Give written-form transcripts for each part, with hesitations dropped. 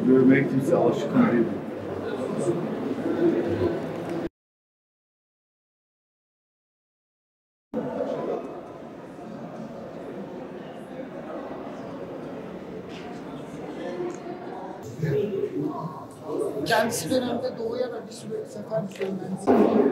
Görmeye kimse alışkın değil. Kendisi dönemde doğuya da bir sürü sefer düzenlendi.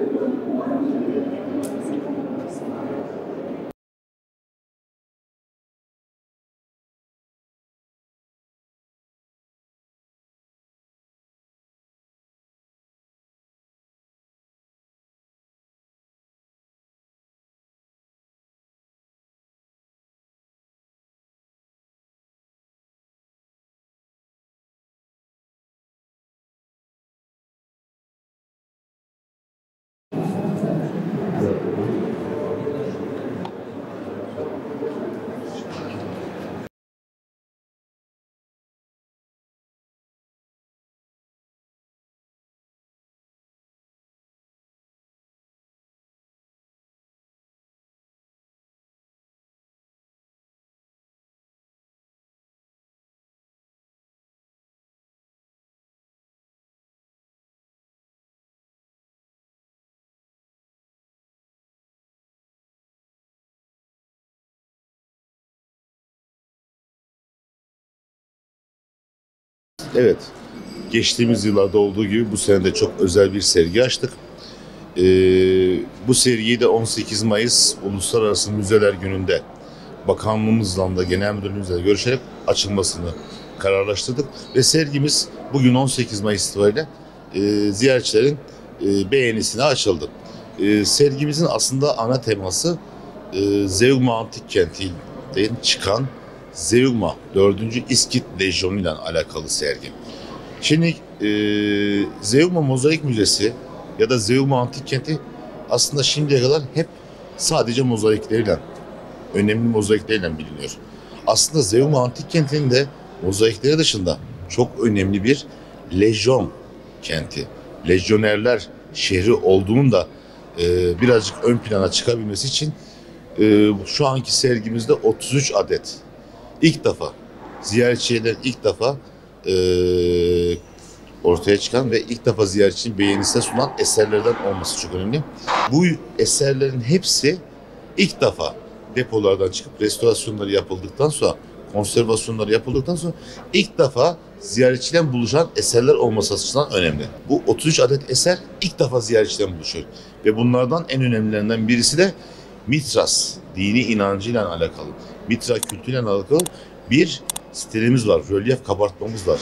Evet, geçtiğimiz yıllarda olduğu gibi bu sene de çok özel bir sergi açtık. Bu sergiyi de 18 Mayıs Uluslararası Müzeler Günü'nde Bakanlığımızla da Genel Müdürlüğümüzle görüşerek açılmasını kararlaştırdık. Ve sergimiz bugün 18 Mayıs itibariyle ziyaretçilerin beğenisine açıldı. Sergimizin aslında ana teması Zeugma Antik Kenti'nden çıkan Zeugma 4. İskit Lejyonu ile alakalı sergi. Şimdi Zeugma Mozaik Müzesi ya da Zeugma Antik Kenti aslında şimdiye kadar hep sadece mozaikleriyle, önemli mozaikleriyle biliniyor. Aslında Zeugma Antik Kenti'nin de mozaikleri dışında çok önemli bir lejyon kenti, lejyonerler şehri olduğunun da birazcık ön plana çıkabilmesi için şu anki sergimizde 33 adet ilk defa ziyaretçiler ilk defa ortaya çıkan ve ilk defa ziyaretçinin beğenisine sunan eserlerden olması çok önemli. Bu eserlerin hepsi ilk defa depolardan çıkıp restorasyonları yapıldıktan sonra, konservasyonları yapıldıktan sonra ilk defa ziyaretçiyle buluşan eserler olması açısından önemli. Bu 33 adet eser ilk defa ziyaretçiyle buluşuyor. Ve bunlardan en önemlilerinden birisi de Mitras, dini inancıyla alakalı, Mitra kültürüyle alakalı bir stilimiz var, rölyef kabartmamız var.